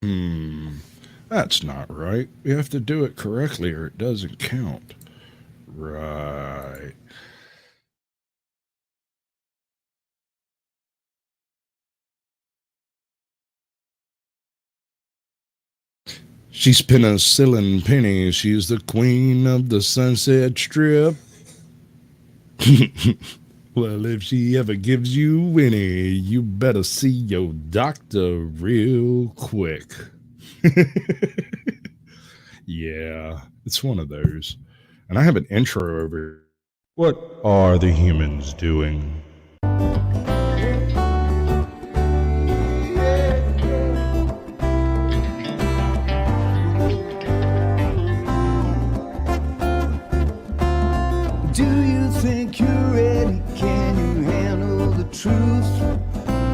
Hmm. That's not right. We have to do it correctly or it doesn't count. Right. She's penicillin penny. She's the queen of the Sunset Strip. Well, if she ever gives you any, you better see your doctor real quick. Yeah, it's one of those. And I have an intro over here. What are the humans doing? Do you think you're ready? Can you handle the truth?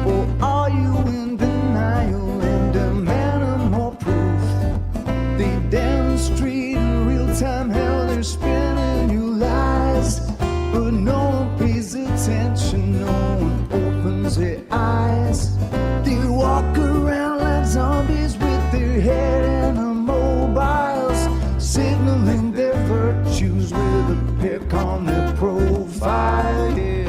Or are you in denial and demanding more proof? They demonstrate in real time how they're spinning you lies, but no one pays attention, no one opens their eyes. They walk around like zombies with their head in the mobiles, signaling their virtues with a pick on their profile. Yeah.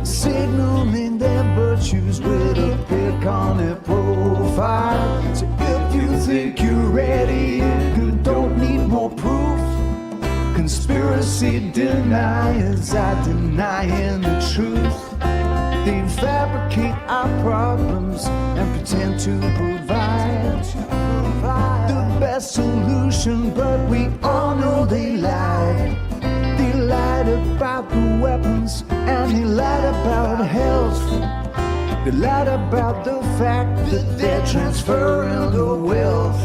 Signaling their virtues with a pick on their profile. So if you think you're ready, you don't need more proof. Conspiracy deniers are denying the truth. They fabricate our problems and pretend to provide the best solution, but we all know they lie. They lied about the weapons and they lied about health. They lied about the fact that they're transferring the wealth.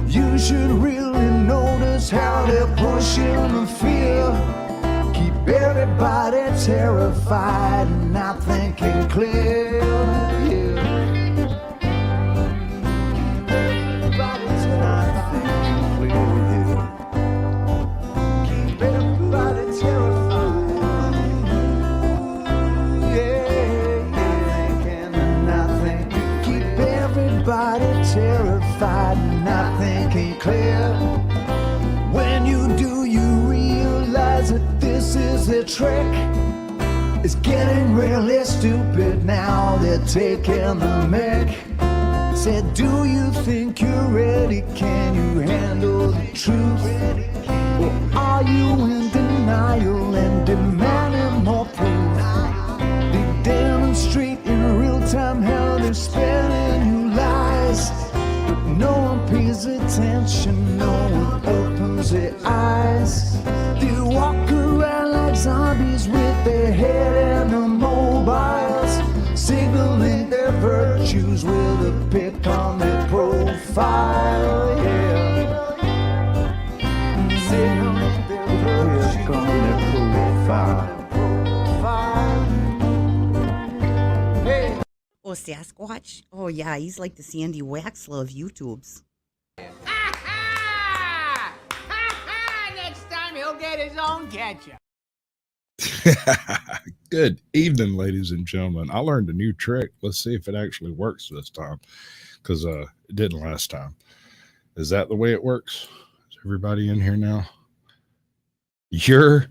You should really notice how they're pushing the fear. Keep everybody terrified and not thinking clear. Yeah. Everybody's not thinking clear. Keep everybody terrified. Yeah, not thinking. Keep everybody terrified and not thinking clear. When you do, you realize that this is a trick. It's getting really stupid now, they're taking the mic. Said, do you think you're ready? Can you handle the truth? Or are you in denial and demanding more proof? They demonstrate in real time how they're spinning you lies, but no one pays attention, no one opens their eyes. They walk around like zombies with their head in the mobiles, signaling their virtues with a pick on their profile. Yeah. Signaling their virtues on their profile. Hey. Oh, Sasquatch? Oh, yeah, he's like the Sandy Waxler of YouTubes. Next time he'll get his own ketchup. Good evening, ladies and gentlemen. I learned a new trick. Let's see if it actually works this time, because it didn't last time. Is that the way it works? Is everybody in here now? You're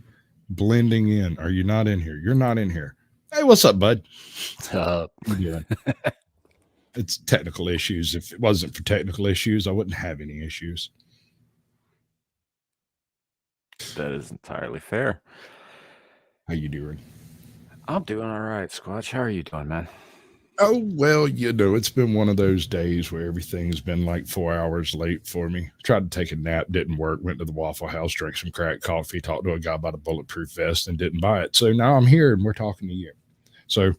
blending in. Are you not in here? You're not in here. Hey, what's up, bud? Up. How you doing? It's technical issues. If it wasn't for technical issues, I wouldn't have any issues. That is entirely fair. How you doing? I'm doing all right, Squatch. How are you doing, man? Oh, well, it's been one of those days where everything's been like 4 hours late for me. Tried to take a nap, didn't work, went to the Waffle House, drank some crack coffee, talked to a guy about a bulletproof vest and didn't buy it. So now I'm here and we're talking to you. So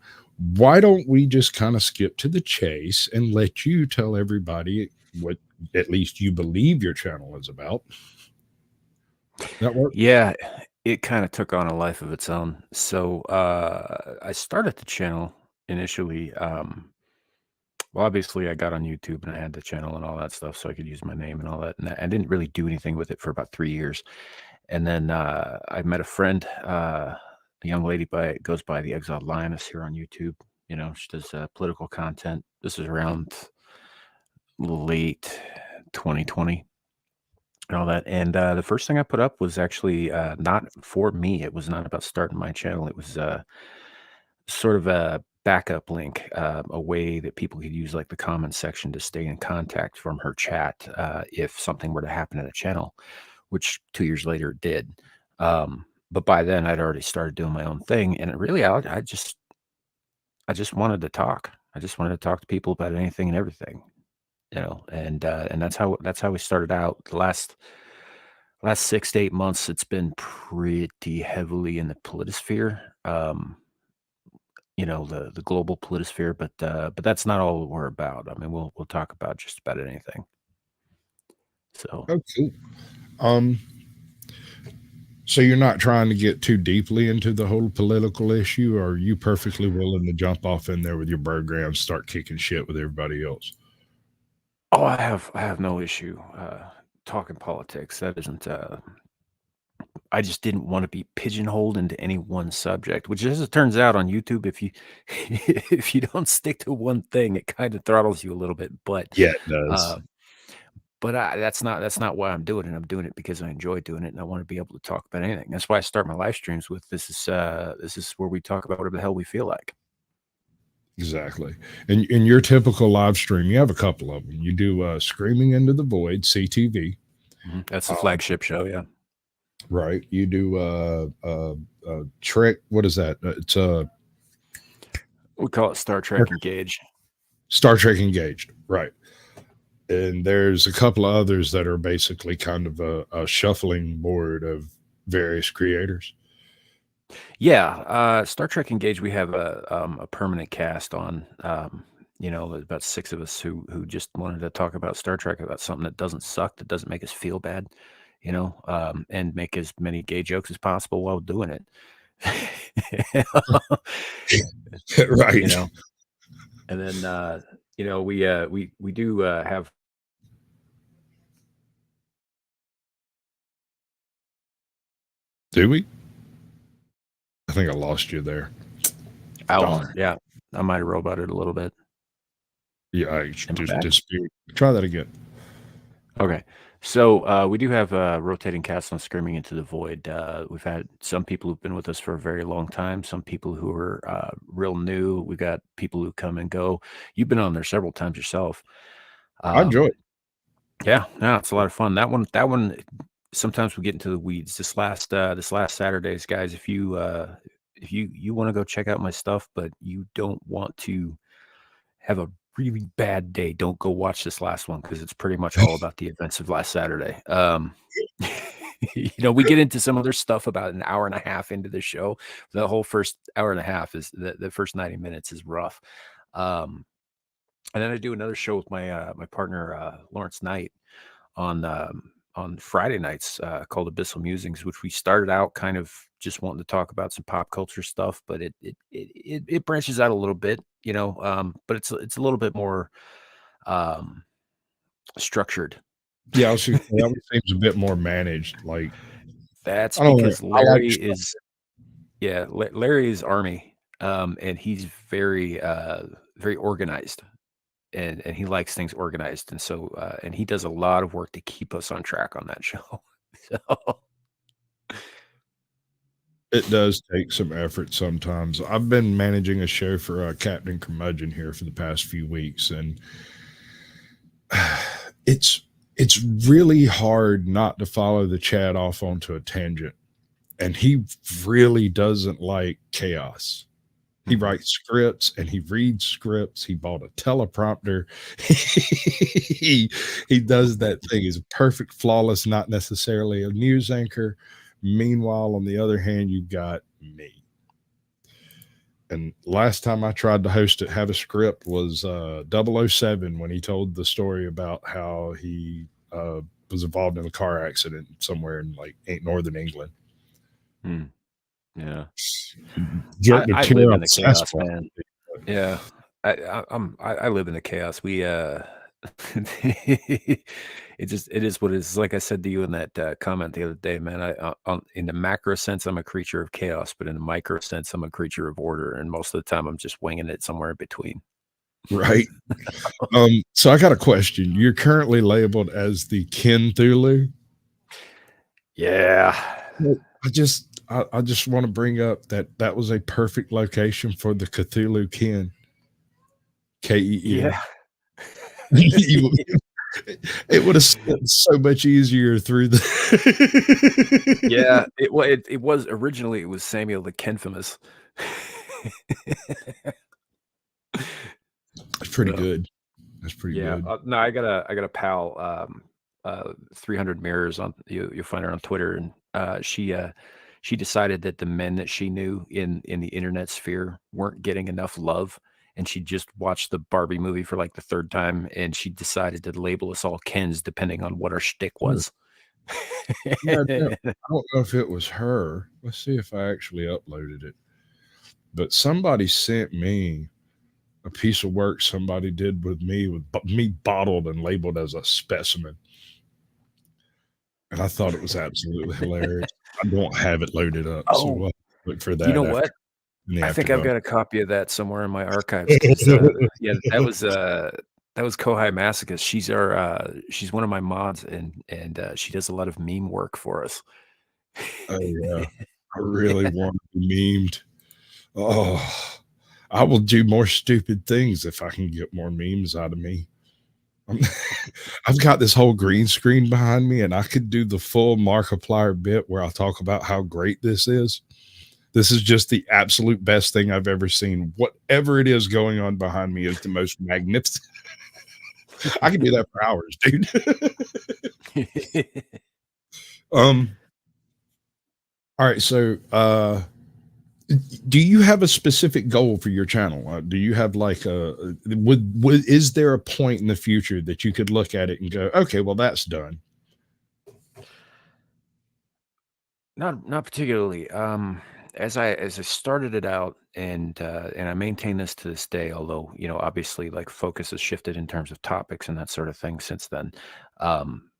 why don't we just kind of skip to the chase and let you tell everybody what at least you believe your channel is about? That work? Yeah, it kind of took on a life of its own. So I started the channel initially. Well, Well, obviously, I got on YouTube and I had the channel and all that stuff, so I could use my name and all that. And I didn't really do anything with it for about 3 years. And then I met a friend, a young lady goes by the Exiled Lioness here on YouTube. You know, she does political content. This is around late 2020 and all that. And the first thing I put up was actually not for me. It was not about starting my channel. It was sort of a backup link, a way that people could use like the comment section to stay in contact from her chat if something were to happen to the channel, which 2 years later it did. But by then I'd already started doing my own thing, and I just wanted to talk. I just wanted to talk to people about anything and everything, you know, and that's how we started out. The last 6 to 8 months, it's been pretty heavily in the politisphere. You know, the global politisphere, but that's not all we're about. I mean, we'll talk about just about anything. So Oh, cool. Um, so you're not trying to get too deeply into the whole political issue, or are you perfectly willing to jump off in there with your program, start kicking shit with everybody else? oh, I have no issue talking politics. That isn't I just didn't want to be pigeonholed into any one subject, which as it turns out on YouTube, if you if you don't stick to one thing, it kind of throttles you a little bit. Yeah, it Uh, does. but that's not why I'm doing it. I'm doing it because I enjoy doing it, and I want to be able to talk about anything. That's why I start my live streams with this is where we talk about whatever the hell we feel like. Exactly. And in your typical live stream, you have a couple of them. You do Screaming Into the Void, CTV, That's the um, flagship show, yeah. right? You do Trek. What is that? It's We call it Star Trek Engage. Star Trek Engaged, right? And there's a couple of others that are basically kind of a shuffling board of various creators. Yeah, Star Trek Engage. We have a permanent cast on. You know, there's about 6 of us who just wanted to talk about Star Trek, about something that doesn't suck, that doesn't make us feel bad, you know, and make as many gay jokes as possible while doing it. You Right. know, and then you know we do have. Do we? I think I lost you there. Darn. Yeah, I might have roboted a little bit. Yeah, I Am I just back? disappeared. Try that again. Okay. So we do have rotating casts on Screaming Into the Void. We've had some people who've been with us for a very long time, some people who are real new. We've got people who come and go. You've been on there several times yourself. I enjoy it. Yeah, no, it's a lot of fun. That one, sometimes we get into the weeds. This last Saturdays, guys, if you want to go check out my stuff, but you don't want to have a really bad day, don't go watch this last one because it's pretty much all about the events of last Saturday. You know, we get into some other stuff about an hour and a half into the show. The whole first hour and a half is the first 90 minutes is rough. And then I do another show with my partner Lawrence Knight on Friday nights called Abyssal Musings, which we started out kind of just wanting to talk about some pop culture stuff, but it branches out a little bit, you know, but it's a little bit more structured. Yeah, I was that one seems a bit more managed. Like That's I don't know. because I like Larry is Larry is Army, and he's very organized. And he likes things organized, and so and he does a lot of work to keep us on track on that show. So it does take some effort sometimes. I've been managing a show for Captain Curmudgeon here for the past few weeks, and it's really hard not to follow the chat off onto a tangent. And he really doesn't like chaos. He writes scripts and he reads scripts. He bought a teleprompter. he does that thing. He's perfect, flawless, not necessarily a news anchor. Meanwhile, on the other hand, you've got me. And last time I tried to host it, have a script was 007 when he told the story about how he was involved in a car accident somewhere in like northern England. yeah, Jerked a I tear live up in the chaos, Sasquatch. man. Yeah, I live in the chaos. It is what it is. Like I said to you in that comment the other day, man. In the macro sense, I'm a creature of chaos, but in the micro sense, I'm a creature of order. And most of the time, I'm just winging it somewhere in between. Right. So I got a question. You're currently labeled as the Ken Thulu. Yeah, Well, I just want to bring up that that was a perfect location for the Cthulhu Ken. Ken. yeah, You- it would have slipped so much easier through the. yeah. It was originally it was Samuel the Kenfamous. It's pretty So, good. That's pretty yeah, good. no, I got a pal, 300 Mirrors on you'll find her on Twitter, and she decided that the men that she knew in the internet sphere weren't getting enough love, and she just watched the Barbie movie for like the third time, and she decided to label us all Kens depending on what our shtick Yeah, was. yeah, no, I don't know if it was her. Let's see if I actually uploaded it. But somebody sent me a piece of work somebody did with me me bottled and labeled as a specimen, and I thought it was absolutely hilarious. I don't have it loaded up, so Oh, we'll look for you that know after what? in the I think I've afternoon. got a copy of that somewhere in my archives because, yeah, that was Kohai Masochist. She's one of my mods, and she does a lot of meme work for us. Oh yeah, I really want to be memed. Oh, I will do more stupid things if I can get more memes out of me. I'm- I've got this whole green screen behind me, and I could do the full Markiplier bit where I talk about how great this is. This is just the absolute best thing I've ever seen. Whatever it is going on behind me is the most magnificent. I can do that for hours, dude. um. All right. So, do you have a specific goal for your channel? Do you have like would is there a point in the future that you could look at it and go, okay, well that's done? Not particularly. As I started it out, and I maintain this to this day, although obviously, like, focus has shifted in terms of topics and that sort of thing since then. Um,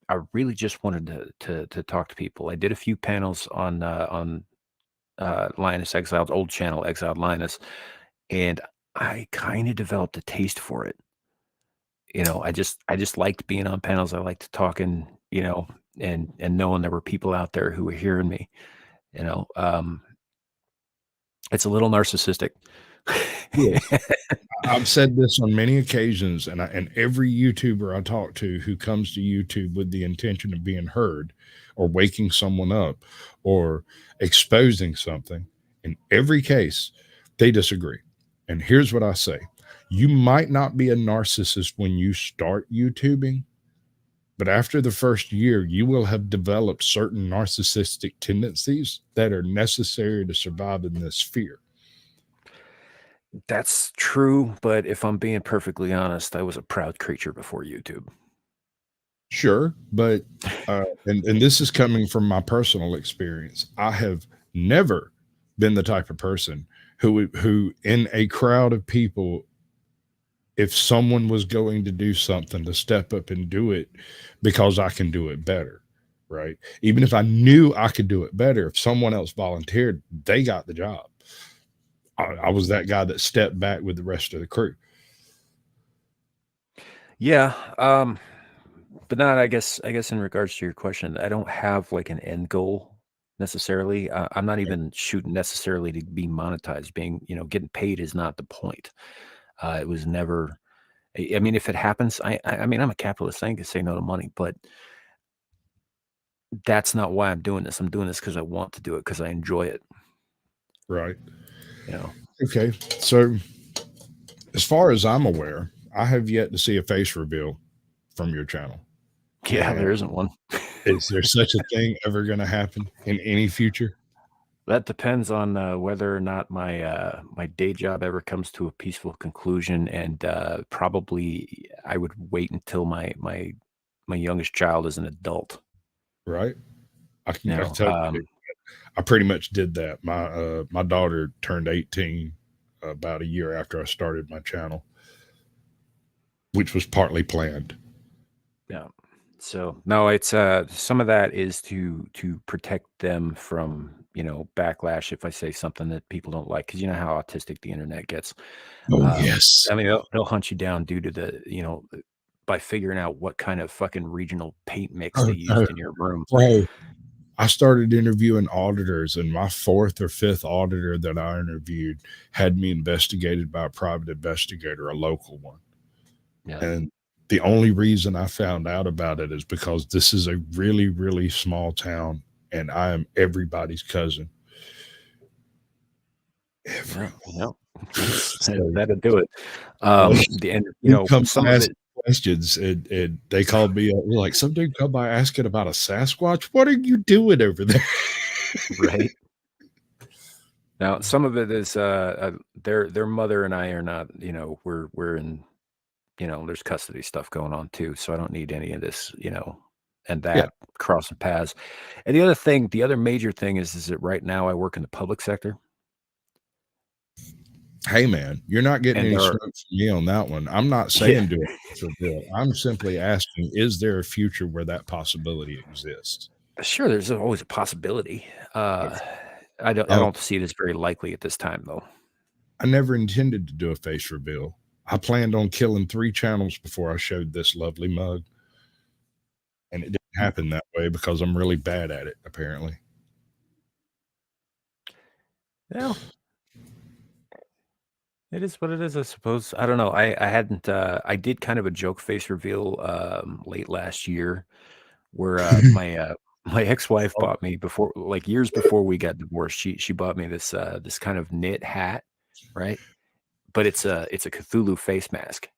I really just wanted to talk to people. I did a few panels on Linus Exiled old channel, Exiled Linus, and I kind of developed a taste for it. I just liked being on panels. I liked talking, and knowing there were people out there who were hearing me. You know, um, it's a little narcissistic. I've said this on many occasions, and every YouTuber I talk to who comes to YouTube with the intention of being heard, or waking someone up, or exposing something, in every case, they disagree. And here's what I say: you might not be a narcissist when you start YouTubing, but after the first year, you will have developed certain narcissistic tendencies that are necessary to survive in this sphere. That's true, but if I'm being perfectly honest, I was a proud creature before YouTube. Sure, but and this is coming from my personal experience. I have never been the type of person who in a crowd of people, if someone was going to do something, to step up and do it because I can do it better, right? Even if I knew I could do it better, if someone else volunteered, they got the job. I was that guy that stepped back with the rest of the crew. Yeah, but not I guess in regards to your question, I don't have like an end goal necessarily. I'm not even shooting necessarily to be monetized. Getting paid is not the point. It was never. I mean, if it happens, I mean, I'm a capitalist. I ain't gonna say no to money, but that's not why I'm doing this. I'm doing this because I want to do it because I enjoy it. Right. You know. Okay. So as far as I'm aware, I have yet to see a face reveal from your channel. Yeah, there isn't one. Is there such a thing ever going to happen in any future? That depends on whether or not my day job ever comes to a peaceful conclusion, and probably I would wait until my youngest child is an adult. Right. You I know, tell you, I pretty much did that. My daughter turned 18 about a year after I started my channel, which was partly planned. Yeah. So no, it's some of that is to protect them from, backlash if I say something that people don't like, because you know how autistic the internet gets. Oh Um, yes. I mean, they'll hunt you down due to by figuring out what kind of fucking regional paint mix they Oh no, used in your room. bro. I started interviewing auditors, and my fourth or fifth auditor that I interviewed had me investigated by a private investigator, a local one. Yeah. And the only reason I found out about it is because this is a really, really small town, and I am everybody's cousin. Every, Yeah. Yeah. That's so, that'll do it. like, The and they come some by of asking it, questions, and they called me up, like, some dude come by asking about a Sasquatch. What are you doing over there? right? Now, some of it is their mother and I are not, we're in, there's custody stuff going on too. So I don't need any of this, and Yeah. that crossing paths. And the other major thing is that right now I work in the public sector, Hey man, you're not getting and any there are, smoke from me on that one. I'm not yeah, saying do it for Bill. I'm simply asking, is there a future where that possibility exists? sure, there's always a possibility. Okay. I Um, don't see it as very likely at this time though. I never intended to do a face reveal. I planned on killing 3 channels before I showed this lovely mug, and it didn't happen that way because I'm really bad at it, apparently. Yeah, it is what it is, I suppose. I don't know. I hadn't. I did kind of a joke face reveal late last year, where my ex-wife Oh, bought me before, like years before we got divorced. She bought me this kind of knit hat, right? But it's a Cthulhu face mask.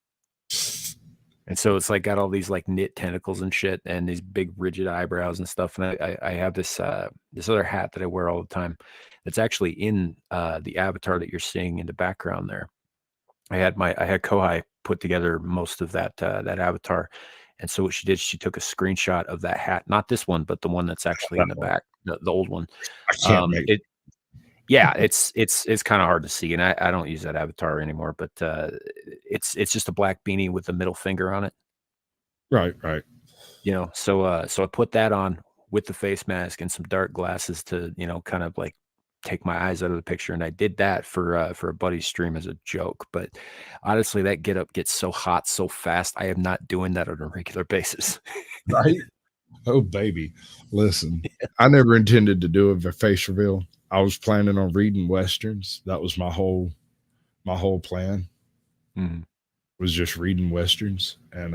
And so it's like got all these like knit tentacles and shit and these big rigid eyebrows and stuff. And I have this other hat that I wear all the time that's actually in the avatar that you're seeing in the background there. I had Kohai put together most of that avatar. And so what she did, she took a screenshot of that hat, not this one, but the one that's actually that in the one. back, the old one. I can't make It Yeah, it's kind of hard to see, and I don't use that avatar anymore, but it's just a black beanie with the middle finger on it. right, right. So I put that on with the face mask and some dark glasses to, kind of like take my eyes out of the picture. And I did that for a buddy's stream as a joke. But honestly, that get up gets so hot so fast. I am not doing that on a regular basis. Right? Oh, baby. Listen, I never intended to do a face reveal. I was planning on reading Westerns. That was my whole plan Mhm. was just reading Westerns. And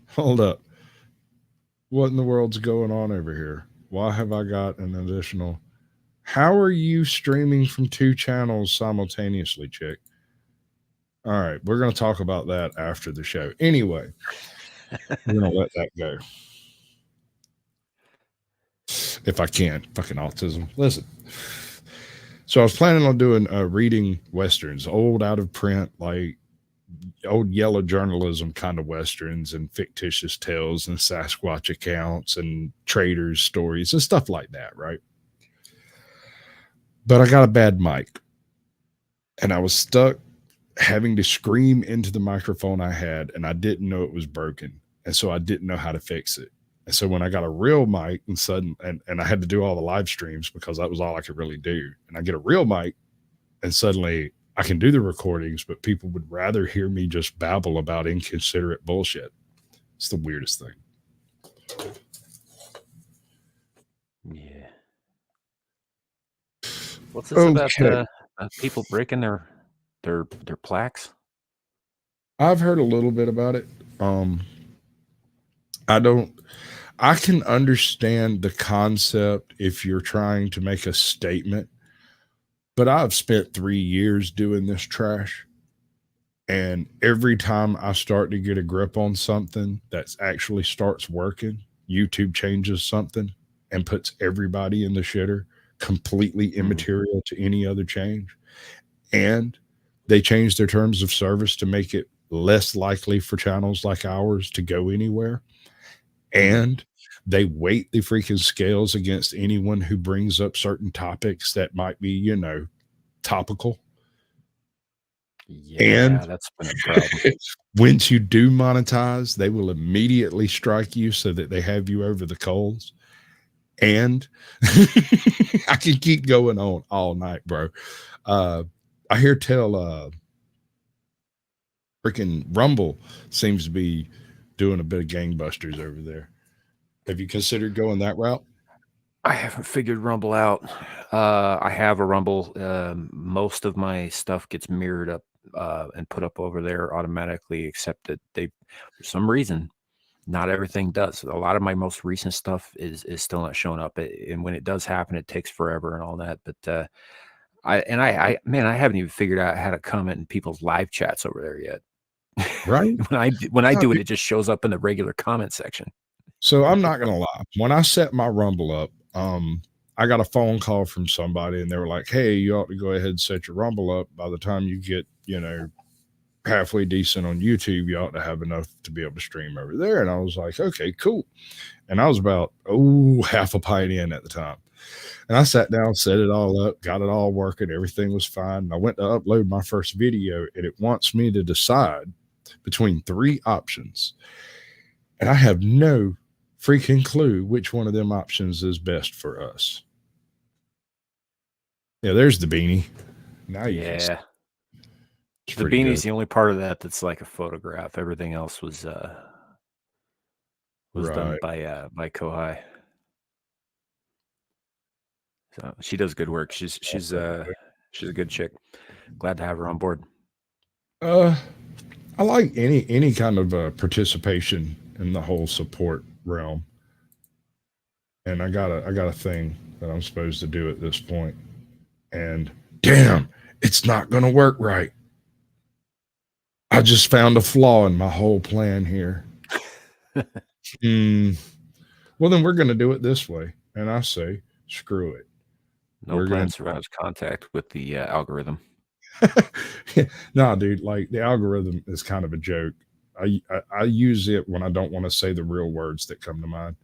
hold up. What in the world's going on over here? Why have I got an additional? How are you streaming from 2 channels simultaneously, chick? All right, we're going to talk about that after the show. Anyway, we're going to let that go. If I can. Fucking autism. Listen. So I was planning on doing reading Westerns, old out of print, like old yellow journalism kind of Westerns and fictitious tales and Sasquatch accounts and traders' stories and stuff like that, right? But I got a bad mic and I was stuck having to scream into the microphone I had, and I didn't know it was broken. And so I didn't know how to fix it. And so when I got a real mic and I had to do all the live streams because that was all I could really do. And I get a real mic and suddenly I can do the recordings, but people would rather hear me just babble about inconsiderate bullshit. It's the weirdest thing. Yeah. What's this about Okay. people breaking their plaques? I've heard a little bit about it. Um, I don't, I can understand the concept if you're trying to make a statement, but I've spent 3 years doing this trash. And every time I start to get a grip on something that actually starts working, YouTube changes something and puts everybody in the shitter, completely Mhm. immaterial to any other change. And they change their terms of service to make it less likely for channels like ours to go anywhere. Mhm. And they weight the freaking scales against anyone who brings up certain topics that might be, topical. Yeah, And that's been a problem. once you do monetize, they will immediately strike you so that they have you over the coals. And I can keep going on all night, bro. I hear tell freaking Rumble seems to be doing a bit of gangbusters over there. Have you considered going that route? I haven't figured Rumble out. I have a Rumble. Most of my stuff gets mirrored up and put up over there automatically, except that they, for some reason, not everything does. A lot of my most recent stuff is still not showing up, and when it does happen, it takes forever and all that. But I man, I haven't even figured out how to comment in people's live chats over there yet. Right? when I No, do it, it just shows up in the regular comment section. so I'm not gonna lie. When I set my Rumble up, I got a phone call from somebody, and they were like, "Hey, you ought to go ahead and set your Rumble up. By the time you get, halfway decent on YouTube, you ought to have enough to be able to stream over there." And I was like, "Okay, cool." And I was about half a pint in at the time, and I sat down, set it all up, got it all working. Everything was fine. And I went to upload my first video, and it wants me to decide between 3 options, and I have no freaking clue which one of them options is best for us. Yeah, there's the beanie. Now you can see. Yeah, It's the pretty beanie's good. the only part of that that's like a photograph. Everything else was done Right. by Kohai. So she does good work. She's a good chick. Glad to have her on board. I like any kind of participation in the whole support realm. And I got a thing that I'm supposed to do at this point. And damn, it's not gonna work right. I just found a flaw in my whole plan here. Well, then we're gonna do it this way. And I say, screw it. No We're plan gonna survives contact with the algorithm. no, dude, like the algorithm is kind of a joke. I use it when I don't want to say the real words that come to mind.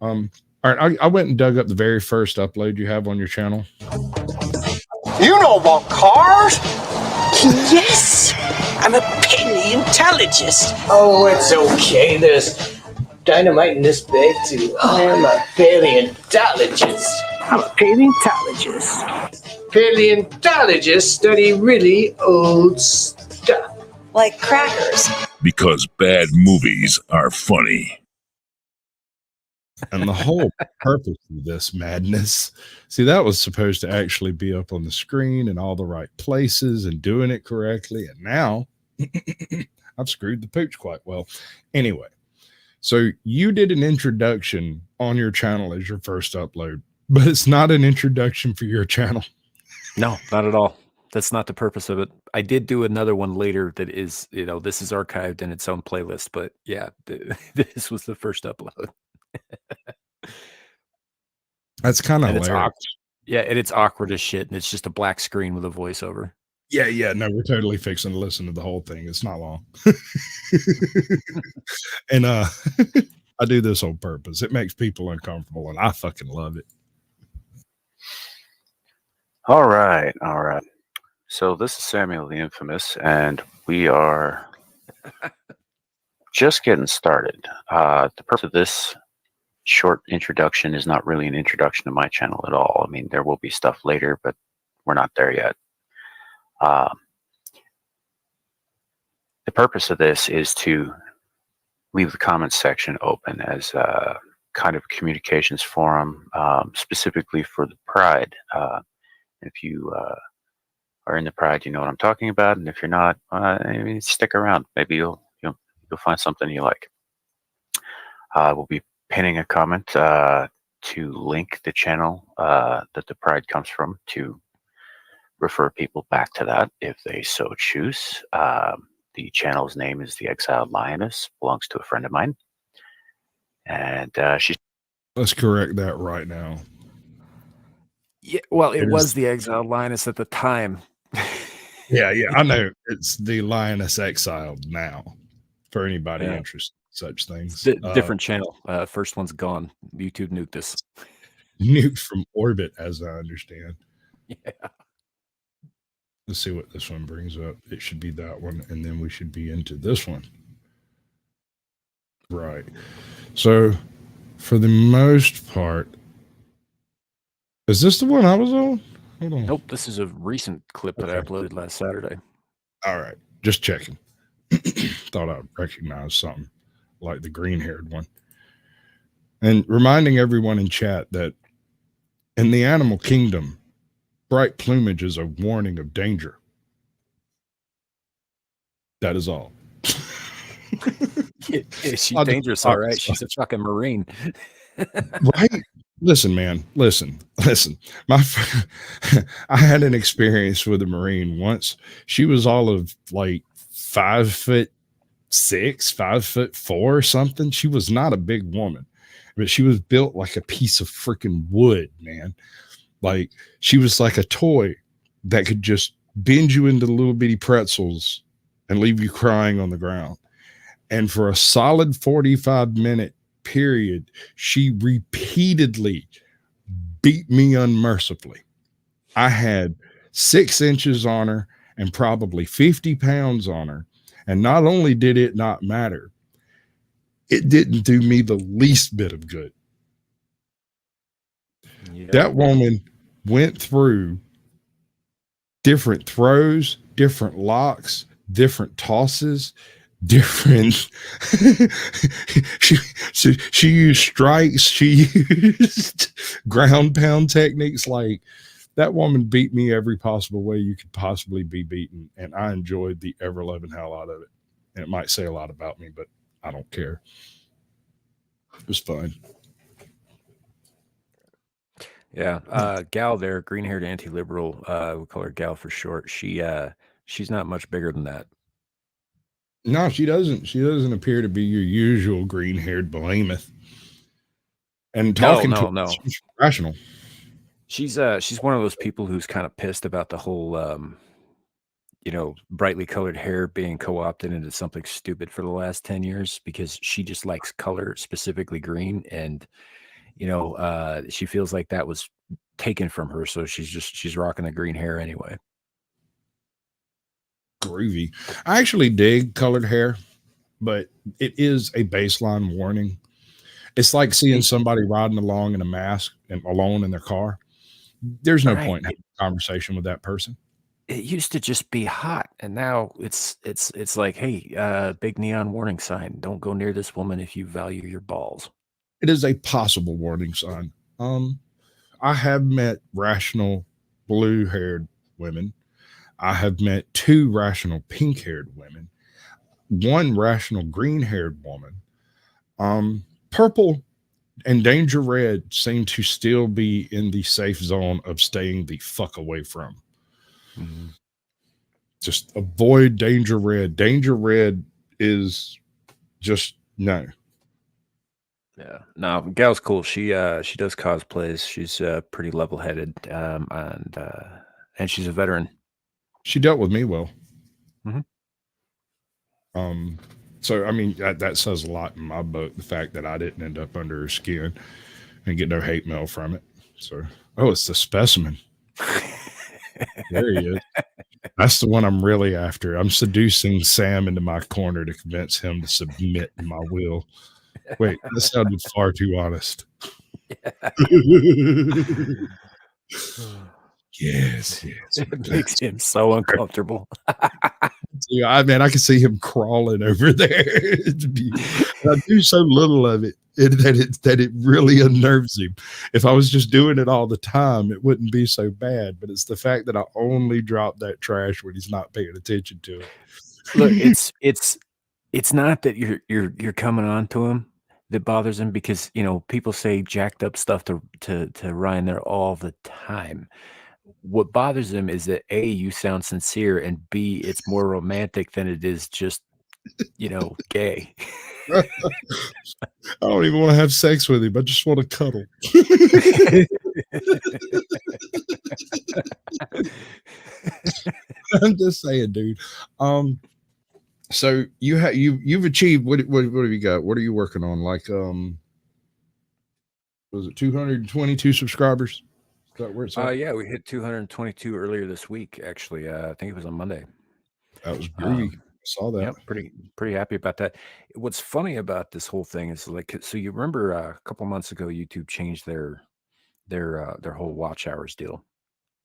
All right, I went and dug up the very first upload you have on your channel. You know about cars? Yes, I'm a paleontologist. Oh, it's okay. There's dynamite in this bag too. I am a paleontologist. I'm a paleontologist. Paleontologists study really old stuff. Like crackers. Because bad movies are funny. And the whole purpose of this madness, see, that was supposed to actually be up on the screen in all the right places and doing it correctly. And now I've screwed the pooch quite well. Anyway, so you did an introduction on your channel as your first upload, but it's not an introduction for your channel. No, not at all. That's not the purpose of it. I did do another one later that is, this is archived in its own playlist, but yeah, this was the first upload. That's kind of And it's hilarious. Yeah, and it's awkward as shit, and it's just a black screen with a voiceover. Yeah, no, we're totally fixing to listen to the whole thing. It's not long. And I do this on purpose. It makes people uncomfortable, and I fucking love it. All right. So this is Samuel the Infamous, and we are just getting started. The purpose of this short introduction is not really an introduction to my channel at all. I mean, there will be stuff later, but we're not there yet. The purpose of this is to leave the comments section open as a kind of communications forum, specifically for the Pride. If you are in the Pride, you know what I'm talking about, and if you're not, I mean, stick around. Maybe you'll find something you like. We'll be pinning a comment to link the channel that the Pride comes from to refer people back to that if they so choose. The channel's name is The Exiled Lioness, belongs to a friend of mine, and she's. Let's correct that right now. Yeah, well, it was is the Exiled Lioness at the time. Yeah, I know. It's the Lioness Exiled now for anybody Yeah. interested in such things. Different channel. First one's gone. YouTube nuked us. Nuked from orbit, as I understand. Yeah. Let's see what this one brings up. It should be that one, and then we should be into this one. Right. So, for the most part, is this the one I was on? Hold on. Nope, this is a recent clip that I Okay. uploaded last Saturday. All right. Just checking. Thought I recognized something like the green haired one. And reminding everyone in chat that in the animal kingdom, bright plumage is a warning of danger. That is all. She's I'll just dangerous, all talk right. stuff. She's a fucking Marine. Right? Listen, man. Listen. I had an experience with a Marine once. She was all of like 5'6", 5'4" or something. She was not a big woman, but she was built like a piece of freaking wood, man. Like she was like a toy that could just bend you into little bitty pretzels and leave you crying on the ground. And for a solid 45-minute period, she repeatedly beat me unmercifully. I had 6 inches on her and probably 50 pounds on her. And not only did it not matter, it didn't do me the least bit of good. Yep. That woman went through different throws, different locks, different tosses, different she used strikes, she used ground pound techniques. Like that woman beat me every possible way you could possibly be beaten, and I enjoyed the ever loving hell out of it. And it might say a lot about me, but I don't care. It was fun. Yeah. Gal there, green haired anti-liberal, we call her Gal for short. She's not much bigger than that. No, she doesn't. She doesn't appear to be your usual green-haired behemoth. And talking to her, she's rational. She's one of those people who's kind of pissed about the whole brightly colored hair being co-opted into something stupid for the last 10 years because she just likes color, specifically green, and she feels like that was taken from her, so she's rocking the green hair anyway. Groovy. I actually dig colored hair, but it is a baseline warning. It's like seeing somebody riding along in a mask and alone in their car. There's no point in having a conversation with that person. It used to just be hot, and now it's like, hey, big neon warning sign: don't go near this woman if you value your balls. It is a possible warning sign. I have met rational blue-haired women. I have met 2 rational pink-haired women, 1 rational green-haired woman. Purple and Danger Red seem to still be in the safe zone of staying the fuck away from. Mm-hmm. Just avoid Danger Red. Danger Red is just no. Yeah, no, Gal's cool. She does cosplays. She's pretty level-headed, and she's a veteran. She dealt with me well. Mm-hmm. So I mean that says a lot in my book. The fact that I didn't end up under her skin and get no hate mail from it. So it's the specimen. There he is. That's the one I'm really after. I'm seducing Sam into my corner to convince him to submit to my will. Wait, that sounded far too honest. Yes. It makes him so uncomfortable. Yeah, I can see him crawling over there. I do so little of it that it really unnerves him. If I was just doing it all the time, it wouldn't be so bad. But it's the fact that I only drop that trash when he's not paying attention to it. Look, it's not that you're coming on to him that bothers him, because people say jacked up stuff to Ryan there all the time. What bothers him is that A, you sound sincere, and B, it's more romantic than it is just gay. I don't even want to have sex with him. I just want to cuddle. I'm just saying, dude. So you've achieved what have you got? What are you working on? Like was it 222 subscribers? Is that where it's at? Yeah, we hit 222 earlier this week. Actually, I think it was on Monday. That was groovy. I saw that. Yeah, pretty happy about that. What's funny about this whole thing is like, so you remember a couple months ago, YouTube changed their whole watch hours deal.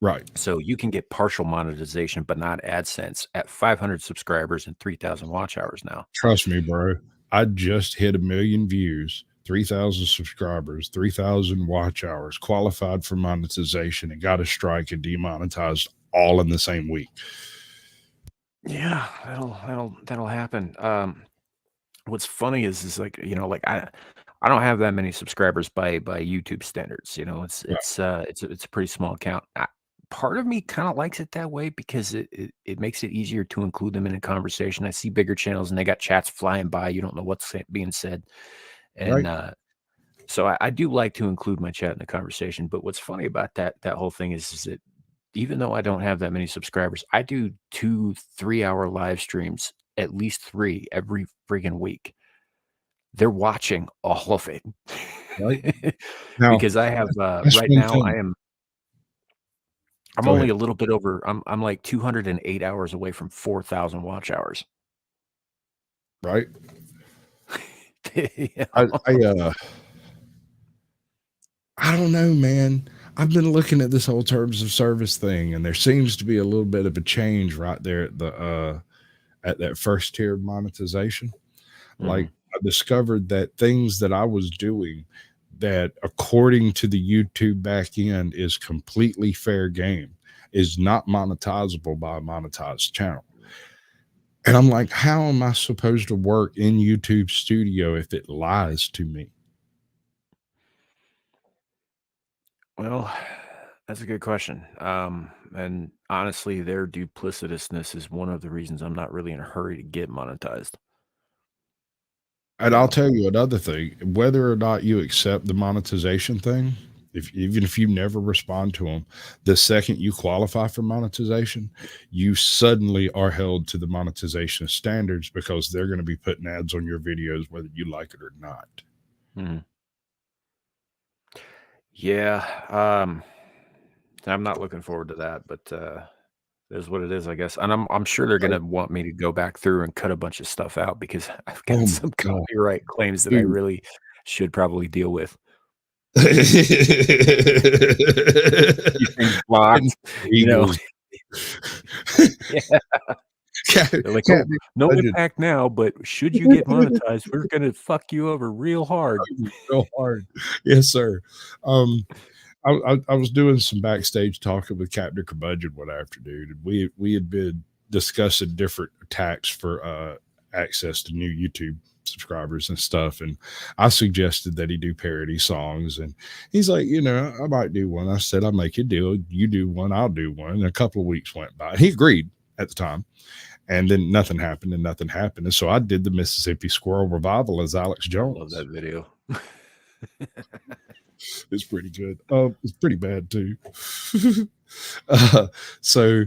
Right. So you can get partial monetization, but not AdSense at 500 subscribers and 3,000 watch hours now. Trust me, bro. I just hit 1 million views, 3,000 subscribers, 3,000 watch hours, qualified for monetization, and got a strike and demonetized all in the same week. Yeah, that'll happen. What's funny is like, you know, like I don't have that many subscribers by YouTube standards. You know, it's a pretty small account. Part of me kind of likes it that way because it makes it easier to include them in a conversation. I see bigger channels and they got chats flying by. You don't know what's being said, and so I do like to include my chat in the conversation. But what's funny about that whole thing is that even though I don't have that many subscribers, I do 2-3 hour live streams, at least 3 every friggin' week. They're watching all of it. Right. Now, because I have that's right one now thing. I'm Go only ahead. a little bit over. I'm like 208 hours away from 4,000 watch hours. Right. You I know? I don't know, man. I've been looking at this whole terms of service thing, and there seems to be a little bit of a change right there at the at that first tier of monetization. Like, I discovered that things that I was doing that, according to the YouTube back end, is completely fair game, is not monetizable by a monetized channel. And I'm like, how am I supposed to work in YouTube Studio if it lies to me? Well, that's a good question. And honestly, their duplicitousness is one of the reasons I'm not really in a hurry to get monetized. And You I'll know? tell you another thing, whether or not you accept the monetization thing, even if you never respond to them, the second you qualify for monetization, you suddenly are held to the monetization standards because they're going to be putting ads on your videos whether you like it or not. Mhm. Yeah, I'm not looking forward to that, but it is what it is, I guess. And I'm sure they're gonna want me to go back through and cut a bunch of stuff out because I've Oh got my some God, copyright claims that I dude. really should probably deal with. Keep things Getting blocked, you know? Eagles. Yeah. Cat, They're like, cat "Oh, no budget impact now, but should you get monetized, we're gonna fuck you over real hard." real hard. Yes, sir. Um, I was doing some backstage talking with Captain Curmudgeon one afternoon, and we had been discussing different attacks for access to new YouTube subscribers and stuff. And I suggested that he do parody songs, and he's like, you know, I might do one. I said, I'll make you do. You do one, I'll do one. And a couple of weeks went by. He agreed at the time. And then nothing happened and nothing happened. And so I did the Mississippi Squirrel Revival as Alex Jones. Love that video. It's pretty good. It's pretty bad too. So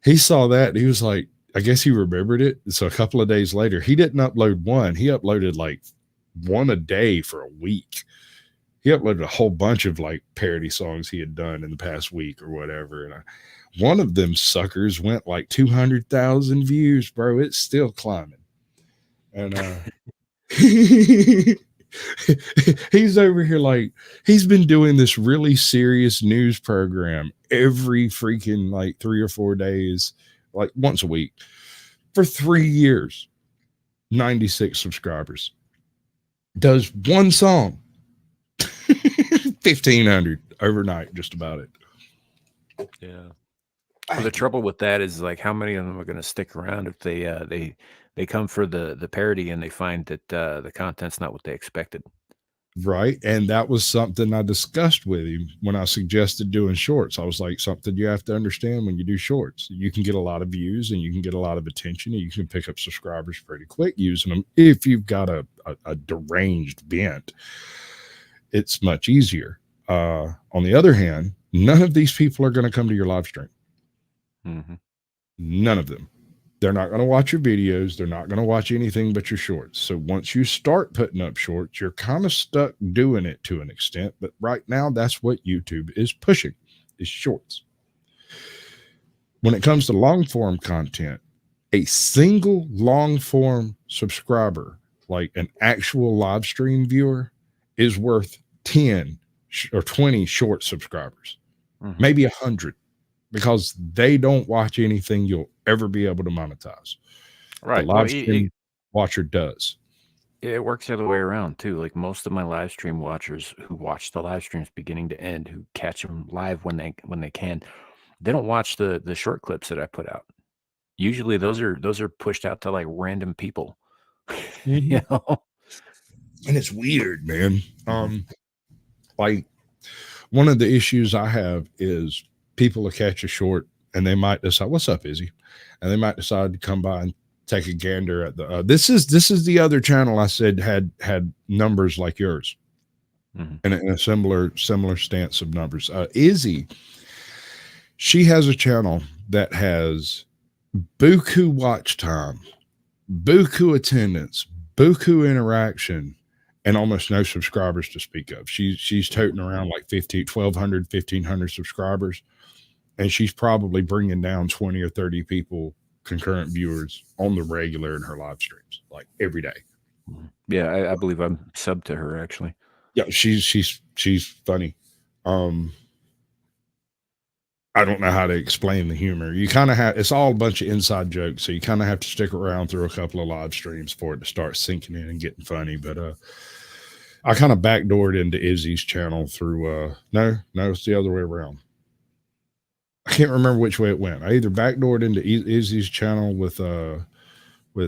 he saw that and he was like, I guess he remembered it. So a couple of days later, he didn't upload one. He uploaded like one a day for a week. He uploaded a whole bunch of like parody songs he had done in the past week or whatever. And one of them suckers went like 200,000 views, bro. It's still climbing. And he's over here like he's been doing this really serious news program every freaking like 3 or 4 days, like once a week for 3 years. 96 subscribers. Does one song. 1,500 overnight, just about it. Yeah. Well, the trouble with that is like how many of them are going to stick around if they come for the parody and they find that the content's not what they expected. Right. And that was something I discussed with him when I suggested doing shorts. I was like, something you have to understand when you do shorts. You can get a lot of views and you can get a lot of attention and you can pick up subscribers pretty quick using them. If you've got a deranged bent, it's much easier. On the other hand, none of these people are going to come to your live stream. Mm-hmm. None of them. They're not going to watch your videos. They're not going to watch anything but your shorts. So once you start putting up shorts, you're kind of stuck doing it to an extent. But right now, that's what YouTube is pushing. is shorts. When it comes to long form content, a single long form subscriber, like an actual live stream viewer, is worth 10 or 20 short subscribers, maybe 100, because they don't watch anything you'll ever be able to monetize. Right. The live stream watcher does. It works the other way around too. Like most of my live stream watchers who watch the live streams beginning to end, who catch them live when they can, they don't watch the short clips that I put out. Usually those are pushed out to like random people. You know? And it's weird, man. Like one of the issues I have is people will catch a short and they might decide, "What's up, Izzy?" And they might decide to come by and take a gander at the this is the other channel I said had numbers like yours, and in a similar stance of numbers. Izzy, she has a channel that has buku watch time, buku attendance, buku interaction, and almost no subscribers to speak of. She's toting around like 1,200, 1,500 subscribers, and she's probably bringing down 20 or 30 people, concurrent viewers, on the regular in her live streams, like every day. Yeah, I believe I'm subbed to her actually. Yeah, she's funny. I don't know how to explain the humor. You kind of have, it's all a bunch of inside jokes, so you kind of have to stick around through a couple of live streams for it to start sinking in and getting funny. But I kind of backdoored into Izzy's channel through no, it's the other way around. I can't remember which way it went. I either backdoored into Izzy's channel with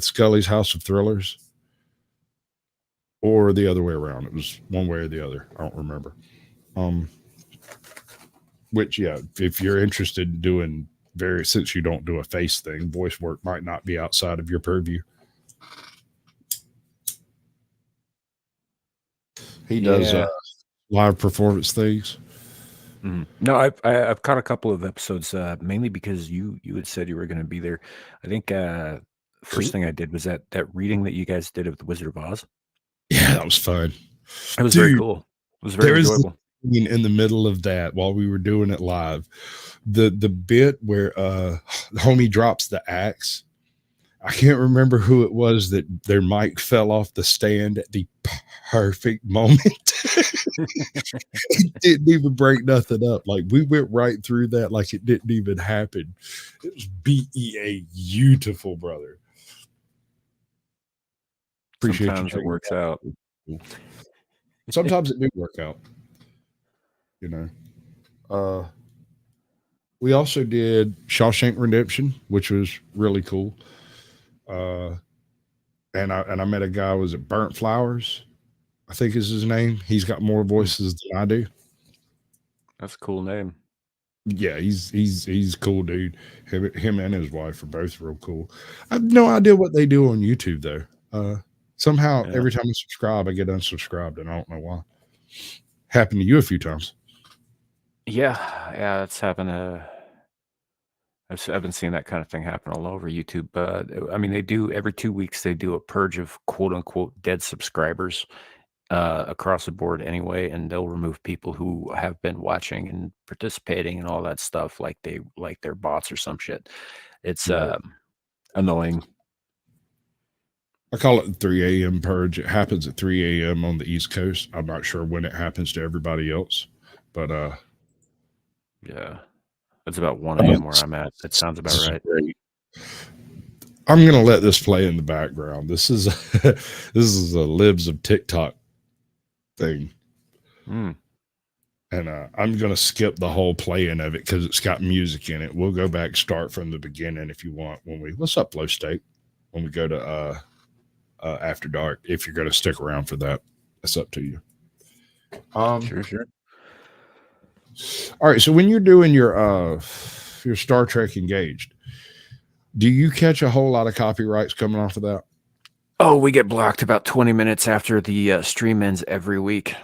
Scully's House of Thrillers, or the other way around. It was one way or the other. I don't remember. Which, yeah, if you're interested in doing since you don't do a face thing, voice work might not be outside of your purview. He does live performance things. No, I've caught a couple of episodes, mainly because you had said you were going to be there. I think first thing I did was that reading that you guys did of the Wizard of Oz. Yeah, that was fun. It was very cool. It was very enjoyable. In the middle of that, while we were doing it live, the bit where homie drops the axe, I can't remember who it was that their mic fell off the stand at the perfect moment. It didn't even break nothing up. Like, we went right through that like it didn't even happen. It was beautiful, brother. Appreciate Sometimes it works out. Sometimes it do work out. You know, we also did Shawshank Redemption, which was really cool. And I met a guy, was it Burnt Flowers, I think is his name. He's got more voices than I do. That's a cool name. Yeah, he's cool, dude. Him and his wife are both real cool. I have no idea what they do on YouTube though. Somehow every time I subscribe, I get unsubscribed, and I don't know why. Happened to you a few times. Yeah, that's happened. I've been seeing that kind of thing happen all over YouTube. I mean, they do every 2 weeks. They do a purge of quote unquote dead subscribers across the board anyway, and they'll remove people who have been watching and participating and all that stuff, like they're bots or some shit. It's annoying. I call it the 3 a.m. purge. It happens at 3 a.m. on the East Coast. I'm not sure when it happens to everybody else, but yeah, it's about 1 a.m. where I'm at. That sounds about right. I'm gonna let this play in the background. This is a libs of TikTok thing, and I'm gonna skip the whole playing of it because it's got music in it. We'll go back, start from the beginning if you want. What's up, Flow State? When we go to After Dark, if you're gonna stick around for that, that's up to you. Sure. All right, so when you're doing your Star Trek Engaged, do you catch a whole lot of copyrights coming off of that? Oh, we get blocked about 20 minutes after the stream ends every week.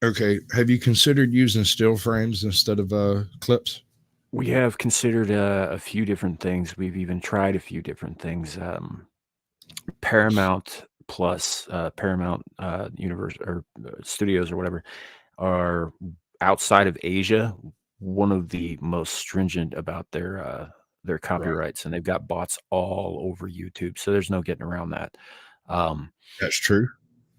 Okay, have you considered using still frames instead of clips? We have considered a few different things. We've even tried a few different things. Paramount Plus, Paramount Universe or Studios or whatever, are outside of Asia. one of the most stringent about their Right. copyrights, and they've got bots all over YouTube, so there's no getting around that. Um, That's true.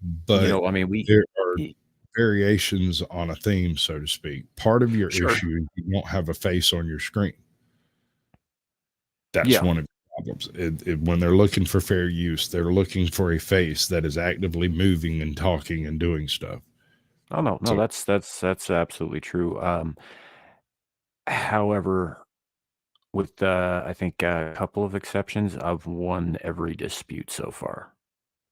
you But know, I mean, we there are y- variations on a theme, so to speak. Part of your sure, issue is you won't have a face on your screen. That's yeah. one of the problems. When they're looking for fair use, they're looking for a face that is actively moving and talking and doing stuff. Oh no, no, So that's absolutely true. However, with I think a couple of exceptions, I've won every dispute so far.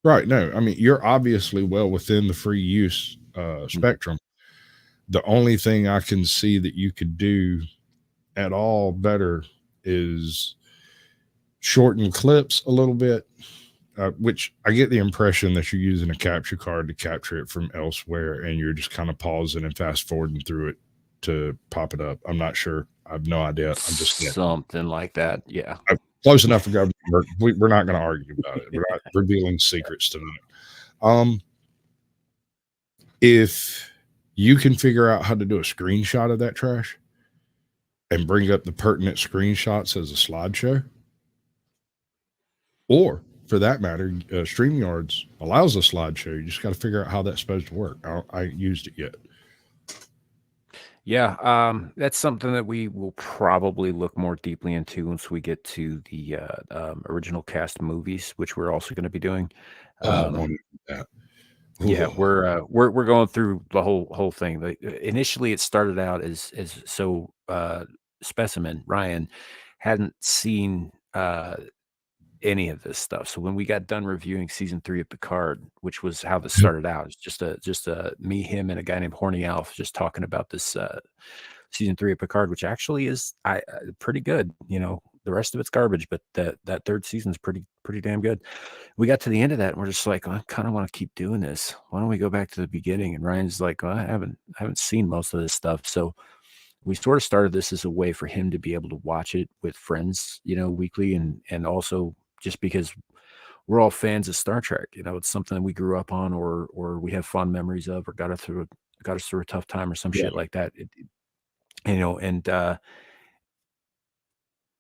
right, no, I mean you're obviously well within the free use Mm. spectrum. The only thing I can see that you could do at all better is shorten clips a little bit, which I get the impression that you're using a capture card to capture it from elsewhere and you're just kind of pausing and fast forwarding through it to pop it up. I'm not sure. I have no idea. I'm just guessing. Something like that. Yeah. Close enough for government work. We're not going to argue about it. We're not revealing secrets tonight. If you can figure out how to do a screenshot of that trash and bring up the pertinent screenshots as a slideshow, or for that matter, StreamYards allows a slideshow. You just got to figure out how that's supposed to work. I used it yet. Yeah, that's something that we will probably look more deeply into once we get to the original cast movies, which we're also going to be doing. Oh, I wanted that. Yeah, Ooh. we're going through the whole thing. Initially, it started out as so Specimen Ryan hadn't seen any of this stuff. So when we got done reviewing season 3 of Picard, which was how this started out, it's just a me, him, and a guy named Horny Alf just talking about this season 3 of Picard, which actually is pretty good. You know, the rest of it's garbage, but that third season is pretty damn good. We got to the end of that and we're just like, I kind of want to keep doing this. Why don't we go back to the beginning? And Ryan's like, well, I haven't seen most of this stuff. So we sort of started this as a way for him to be able to watch it with friends, you know, weekly, and also just because we're all fans of Star Trek. You know, it's something that we grew up on, or we have fond memories of, or got us through a tough time, or some Yeah. shit like that. You know, and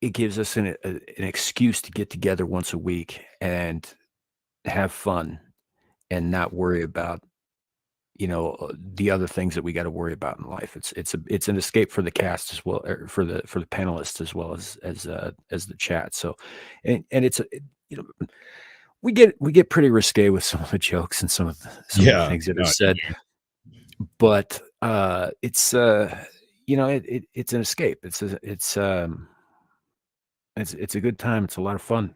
it gives us an excuse to get together once a week and have fun and not worry about, you know, the other things that we got to worry about in life. It's an escape for the cast as well, or for the panelists as well as the chat. So, and it's you know, we get pretty risque with some of the jokes and some of the things that are said, but it's you know, it's an escape. It's a good time. It's a lot of fun.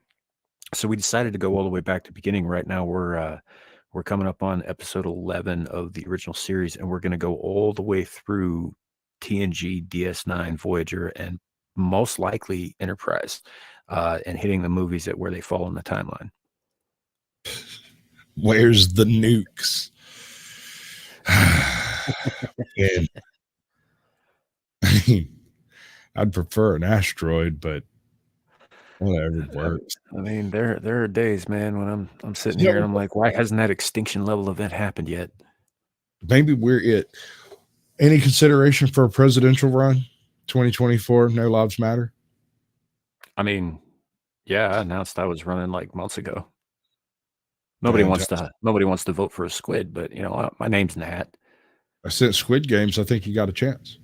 So we decided to go all the way back to the beginning. Right now we're coming up on episode 11 of the original series, and we're going to go all the way through TNG, DS9, Voyager, and most likely Enterprise, and hitting the movies at where they fall in the timeline. Where's the nukes? And I mean, I'd prefer an asteroid, but whatever works. I mean, there are days, man, when I'm sitting here and I'm like, why hasn't that extinction level event happened yet? Maybe we're it. Any consideration for a presidential run? 2024, No Lives Matter? I mean, yeah, I announced I was running like months ago. Nobody wants to vote for a squid, but you know, my name's in the hat. Since Squid Games, I think you got a chance.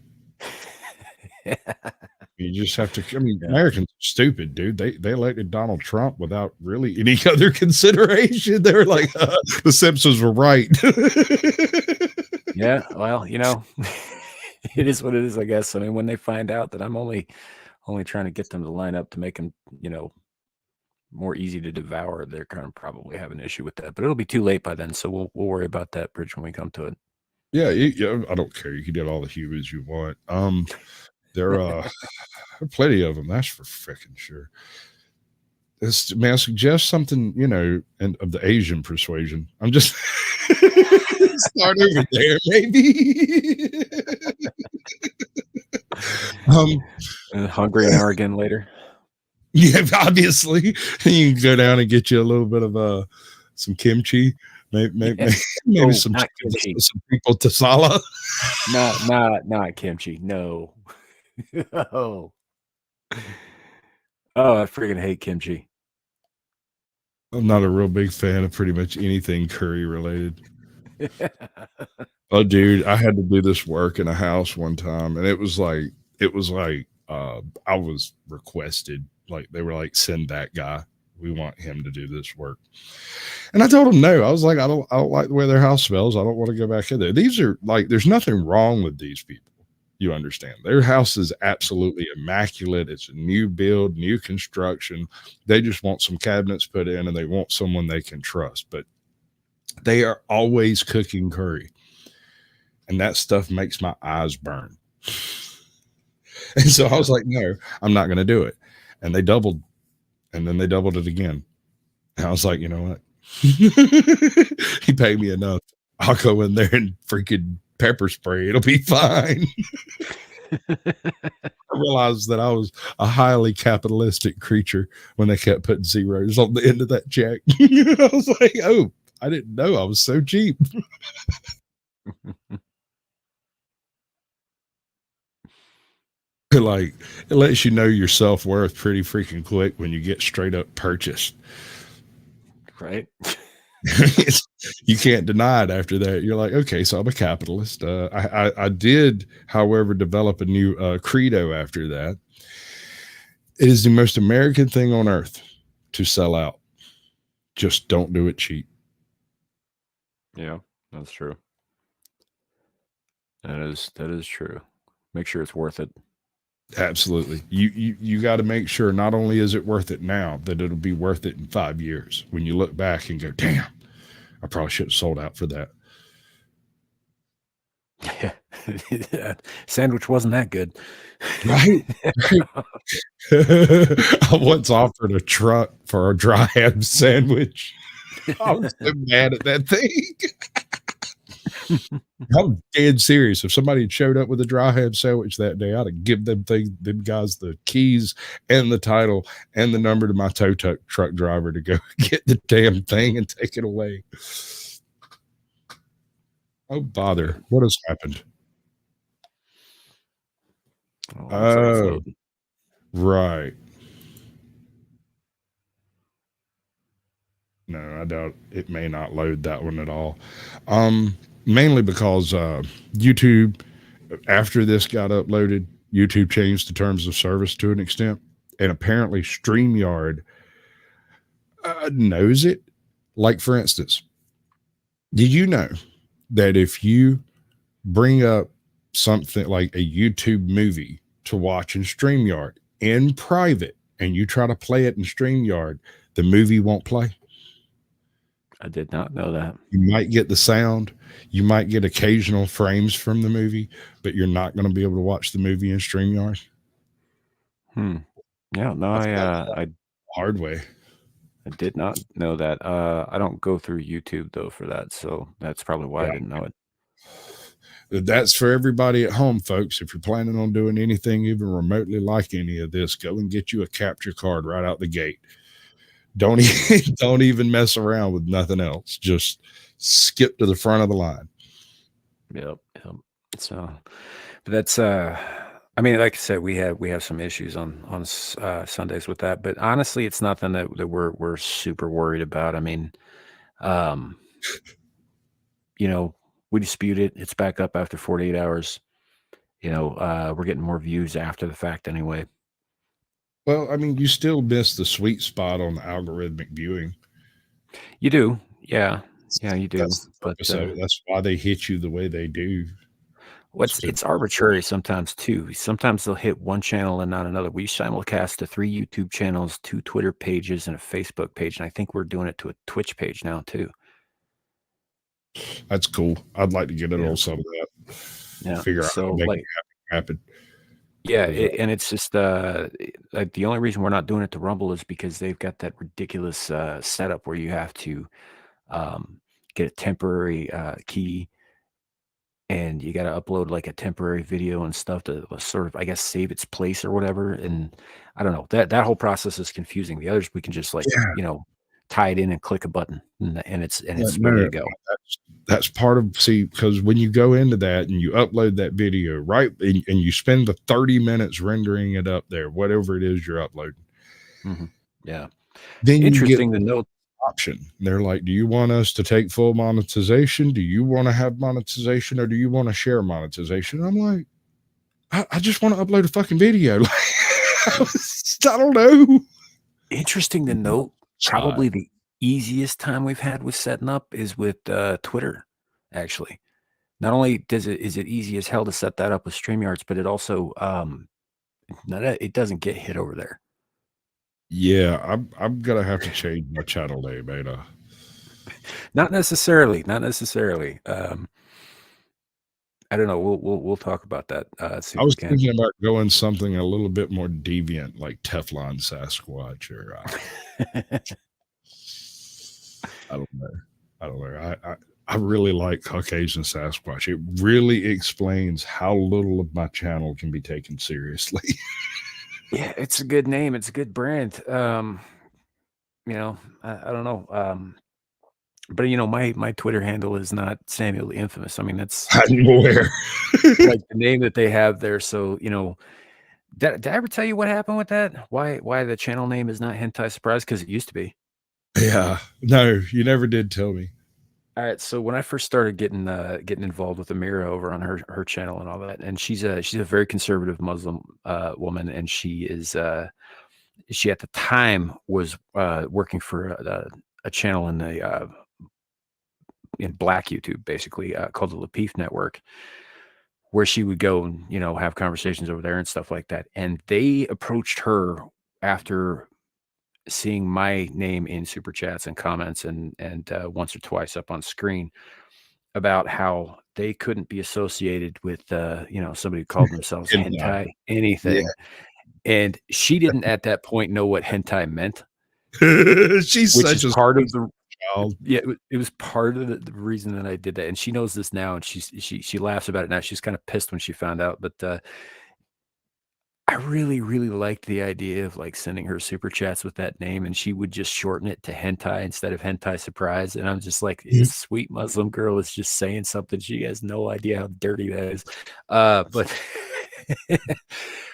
You just have to. I mean, Americans are stupid, dude. They elected Donald Trump without really any other consideration. They were like, the Simpsons were right. Yeah, well, you know, it is what it is, I guess. I mean, when they find out that I'm only trying to get them to line up to make them, you know, more easy to devour, they're kind of probably have an issue with that. But it'll be too late by then, so we'll worry about that bridge when we come to it. Yeah, I don't care. You can get all the humans you want. There are plenty of them. That's for freaking sure. May I suggest something, you know, and of the Asian persuasion? I'm just start over there, maybe. Hungry now again later. Yeah, obviously. You can go down and get you a little bit of some kimchi. Maybe some not kimchi. some people to Sala. Not kimchi. No. Oh. Oh, I freaking hate kimchi. I'm not a real big fan of pretty much anything curry related. Oh, dude, I had to do this work in a house one time, and I was requested, like they were like, send that guy. We want him to do this work. And I told them no. I was like, I don't like the way their house smells. I don't want to go back in there. These are like, there's nothing wrong with these people. You understand? Their house is absolutely immaculate. It's a new build, new construction. They just want some cabinets put in, and they want someone they can trust. But they are always cooking curry, and that stuff makes my eyes burn. And so I was like, no, I'm not going to do it. And they doubled, and then they doubled it again. And I was like, you know what? He paid me enough. I'll go in there and freaking pepper spray. It'll be fine. I realized that I was a highly capitalistic creature when they kept putting zeros on the end of that check. I was like, oh, I didn't know I was so cheap. Like, it lets you know your self-worth pretty freaking quick when you get straight up purchased. Right? You can't deny it after that. You're like, okay, so I'm a capitalist. I did, however, develop a new credo after that. It is the most American thing on earth to sell out. Just don't do it cheap. Yeah, that's true. That is true. Make sure it's worth it. Absolutely. You got to make sure not only is it worth it now, that it'll be worth it in 5 years when you look back and go, damn, I probably should have sold out for that. Yeah. Sandwich wasn't that good. Right. I once offered a truck for a dry ham sandwich. I was so mad at that thing. I'm dead serious. If somebody had showed up with a dry ham sandwich that day, I'd have given them guys the keys and the title and the number to my tow truck driver to go get the damn thing and take it away. Oh, bother. What has happened? Oh, right. No, I doubt it may not load that one at all. Mainly because YouTube, after this got uploaded, YouTube changed the terms of service to an extent, and apparently StreamYard knows it. Like, for instance, did you know that if you bring up something like a YouTube movie to watch in StreamYard in private and you try to play it in StreamYard, the movie won't play? I did not know that. You might get the sound, you might get occasional frames from the movie, but you're not going to be able to watch the movie in StreamYard. Yeah, no, I hard way. I did not know that. I don't go through YouTube though for that, so that's probably why I didn't know it. That's for everybody at home, folks. If you're planning on doing anything even remotely like any of this, go and get you a capture card right out the gate. Don't even mess around with nothing else. Just skip to the front of the line. Yep. So, but that's I mean, like I said, we have some issues on Sundays with that, but honestly, it's nothing that we're super worried about. I mean, we dispute it. It's back up after 48 hours. We're getting more views after the fact anyway. Well, I mean, you still miss the sweet spot on the algorithmic viewing. You do. Yeah, you do. But that's why they hit you the way they do. It's arbitrary sometimes too. Sometimes they'll hit one channel and not another. We simulcast to 3 YouTube channels, 2 Twitter pages, and a Facebook page. And I think we're doing it to a Twitch page now too. That's cool. I'd like to get in on some of that. Yeah. Figure out how to make it happen. Yeah, and it's just like the only reason we're not doing it to Rumble is because they've got that ridiculous setup where you have to get a temporary key, and you got to upload like a temporary video and stuff to sort of, I guess, save its place or whatever. And I don't know, that whole process is confusing. The others we can just tie it in and click a button, and it's No, ready to go. that's part of, see, because when you go into that and you upload that video, right, and you spend the 30 minutes rendering it up there, whatever it is you're uploading, Yeah. then you get Interesting to note. option. They're like, do you want us to take full monetization? Do you want to have monetization, or do you want to share monetization? I'm like, I just want to upload a fucking video. Like, I don't know. Interesting to note. Probably the easiest time we've had with setting up is with Twitter. Actually, not only is it easy as hell to set that up with StreamYards, but it also it doesn't get hit over there. Yeah, I'm gonna have to change my channel name, Ada. Not necessarily. I don't know. We'll talk about that. See I if was we can. thinking about going something a little bit more deviant, like Teflon Sasquatch, or I don't know. I really like Caucasian Sasquatch. It really explains how little of my channel can be taken seriously. Yeah, it's a good name. It's a good brand. You know, I don't know. But my Twitter handle is not Samuel the Infamous. I mean, that's I'm aware. like the name that they have there. So, did I ever tell you what happened with that? Why the channel name is not Hentai Surprise? Because it used to be. Yeah. No, you never did tell me. All right. So when I first started getting involved with Amira over on her channel and all that, and she's a very conservative Muslim woman, and she at the time was working for a channel in Black YouTube, basically called the Lapeef Network, where she would go and have conversations over there and stuff like that. And they approached her after seeing my name in super chats and comments and once or twice up on screen about how they couldn't be associated with somebody who called themselves hentai anything. Yeah. And she didn't at that point know what hentai meant. She's which such is a part of the child. Yeah, it was part of the reason that I did that, and she knows this now, and she laughs about it now. She's kind of pissed when she found out, but I really, really liked the idea of like sending her super chats with that name, and she would just shorten it to hentai instead of hentai surprise. And I'm just like, this sweet Muslim girl is just saying something. She has no idea how dirty that is. But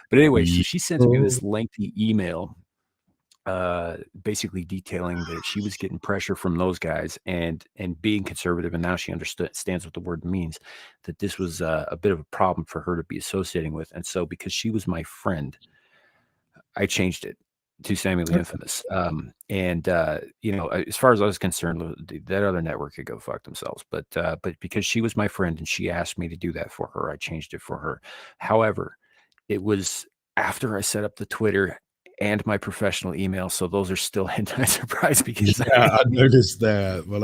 but anyway, so she sends me this lengthy email basically detailing that she was getting pressure from those guys and being conservative, and now she understands what the word means, that this was a bit of a problem for her to be associating with. And so because she was my friend, I changed it to Samuel the Infamous. As far as I was concerned, that other network could go fuck themselves, but because she was my friend and she asked me to do that for her, I changed it for her. However, it was after I set up the Twitter and my professional email, so those are still hentai surprise because I noticed that. But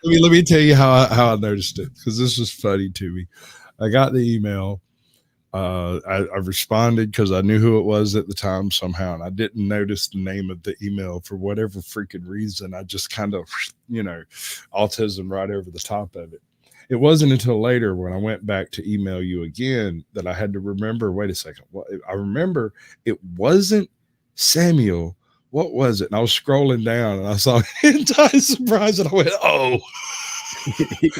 let me tell you how I noticed it, because this was funny to me. I got the email. I responded because I knew who it was at the time somehow, and I didn't notice the name of the email for whatever freaking reason. I just kind of, autism right over the top of it. It wasn't until later when I went back to email you again that I had to remember, wait a second. Well, I remember it wasn't Samuel. What was it? And I was scrolling down and I saw hentai surprise, and I went, oh,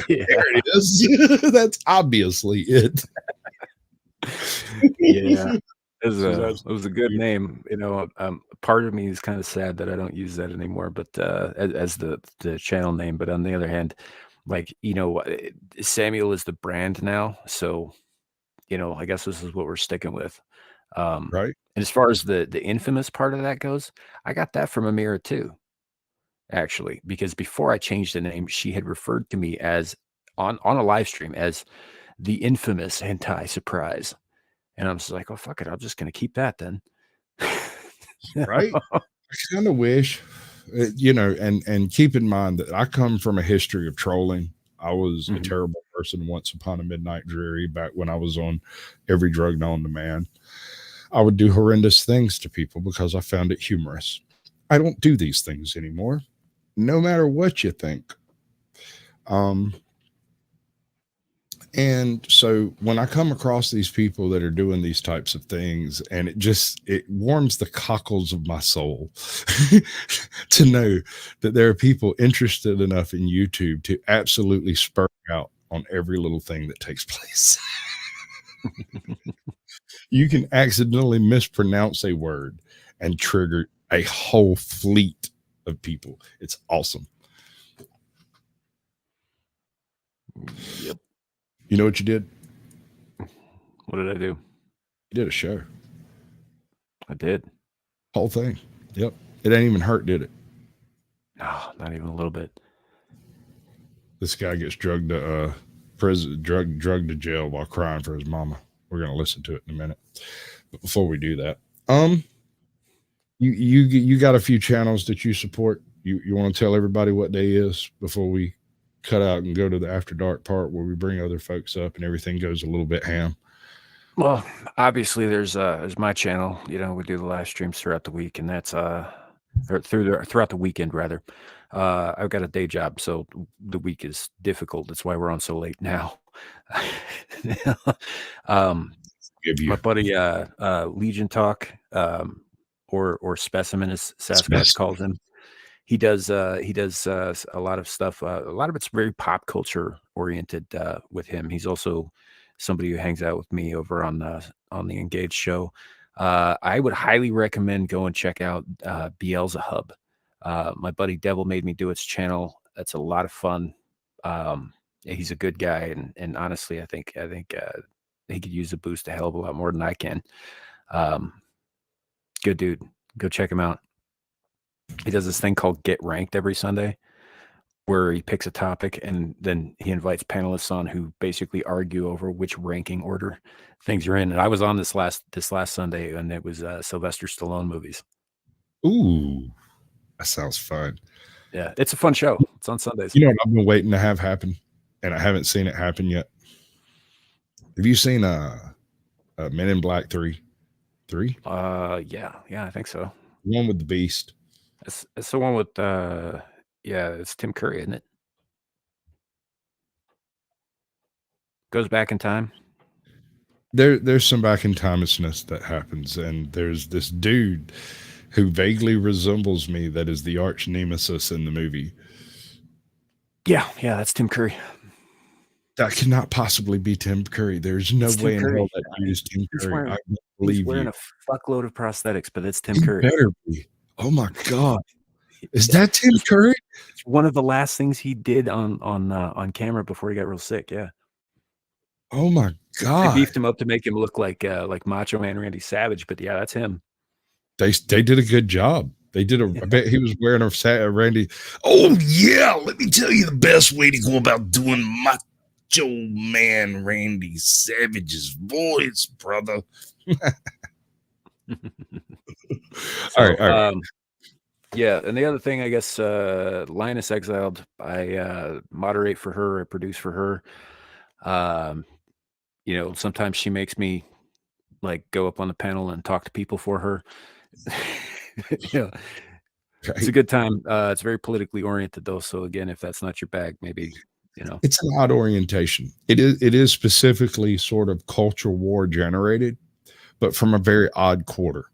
there it is. That's obviously it. Yeah, it was a good name. Part of me is kind of sad that I don't use that anymore, but as the channel name. But on the other hand, like, Samuel is the brand now, so I guess this is what we're sticking with. Right. And as far as the infamous part of that goes, I got that from Amira too, actually, because before I changed the name, she had referred to me as on a live stream as the infamous hentai surprise. And I'm just like, oh, fuck it. I'm just going to keep that then. Right. I kind of wish, and keep in mind that I come from a history of trolling. I was a terrible person once upon a midnight dreary back when I was on every drug known to man. I would do horrendous things to people because I found it humorous. I don't do these things anymore, no matter what you think. And so when I come across these people that are doing these types of things, and it warms the cockles of my soul to know that there are people interested enough in YouTube to absolutely spur out on every little thing that takes place. You can accidentally mispronounce a word and trigger a whole fleet of people. It's awesome. Yep. You know what you did? What did I do? You did a show. I did. Whole thing. Yep. It ain't even hurt, did it? No, not even a little bit. This guy gets drugged to prison, drugged to jail while crying for his mama. We're gonna listen to it in a minute. But before we do that, you got a few channels that you support. You want to tell everybody what day is before we cut out and go to the after dark part where we bring other folks up and everything goes a little bit ham. Well, obviously there's my channel. You know, we do the live streams throughout the week, and that's throughout the weekend rather. I've got a day job, so the week is difficult. That's why we're on so late now. My buddy Legion Talk, or Specimen as Sasquatch calls him. He does a lot of stuff. A lot of it's very pop culture oriented with him. He's also somebody who hangs out with me over on the Engaged show. I would highly recommend go and check out Beelzehub. My buddy Devil made me do its channel. That's a lot of fun. He's a good guy, and honestly, I think he could use a boost a hell of a lot more than I can. Good dude. Go check him out. He does this thing called Get Ranked every Sunday, where he picks a topic and then he invites panelists on who basically argue over which ranking order things are in. And I was on this last Sunday, and it was Sylvester Stallone movies. Ooh, that sounds fun. Yeah, it's a fun show. It's on Sundays. You know what I've been waiting to have happen, and I haven't seen it happen yet. Have you seen Men in Black 3? Yeah, I think so. The one with the Beast. It's the one with it's Tim Curry, isn't it? Goes back in time. There's some back in timeness that happens, and there's this dude who vaguely resembles me that is the arch nemesis in the movie. Yeah, that's Tim Curry. That cannot possibly be Tim Curry. There's no way in hell that dude is Tim Curry. I don't believe he's wearing you. a fuckload of prosthetics, but it's Tim He Curry. better be. Oh my God. Is that Tim Curry? It's one of the last things he did on camera before he got real sick. Yeah. Oh my God. They beefed him up to make him look like Macho Man Randy Savage, but yeah, that's him. They did a good job. They did I bet he was wearing a Randy. Oh yeah, let me tell you the best way to go about doing Macho Man Randy Savage's voice, brother. All right. Yeah, and the other thing, I guess, Linus Exiled, I moderate for her, I produce for her. Sometimes she makes me go up on the panel and talk to people for her. Okay. It's a good time. It's very politically oriented though. So again, if that's not your bag, maybe, it's an odd orientation. It is specifically sort of culture war generated, but from a very odd quarter.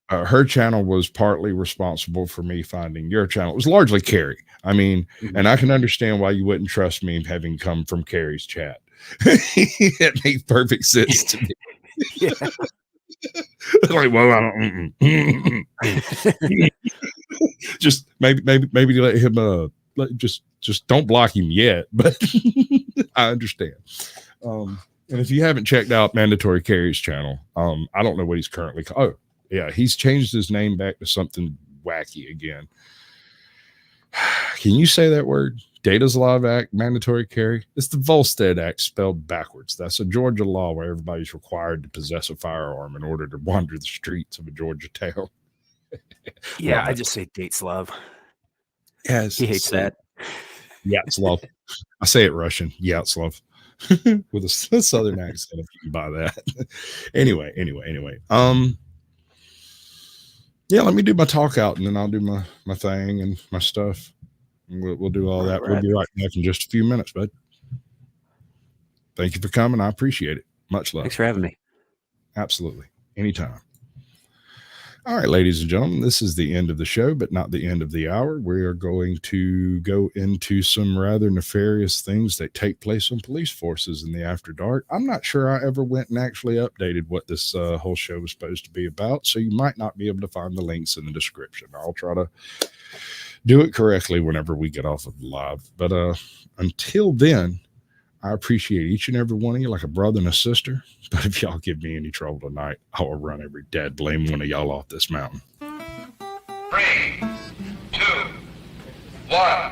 Her channel was partly responsible for me finding your channel. It was largely Carrie. I mean, and I can understand why you wouldn't trust me having come from Carrie's chat. It makes perfect sense to me. Yeah. Well, I don't. Just maybe let him. Just don't block him yet. But I understand. And if you haven't checked out Mandatory Carrie's channel, I don't know what he's currently called. Oh, yeah, he's changed his name back to something wacky again. Can you say that word? Data's Law Act, Mandatory Carry. It's the Volstead Act spelled backwards. That's a Georgia law where everybody's required to possess a firearm in order to wander the streets of a Georgia town. Yeah, well, I just say Dateslav. Yes, he hates that. Yatslav. I say it Russian. Yatslav. With a southern accent, if you can buy that. Anyway. Yeah, let me do my talk out, and then I'll do my thing and my stuff. And we'll do all that. Right. We'll be right back in just a few minutes, bud. Thank you for coming. I appreciate it. Much love. Thanks for having me. Absolutely. Anytime. All right, ladies and gentlemen, this is the end of the show, but not the end of the hour. We are going to go into some rather nefarious things that take place on police forces in the after dark. I'm not sure I ever went and actually updated what this whole show was supposed to be about, so you might not be able to find the links in the description. I'll try to do it correctly whenever we get off of live. But until then, I appreciate each and every one of you like a brother and a sister. But if y'all give me any trouble tonight, I will run every dead blame one of y'all off this mountain. 3, 2, 1.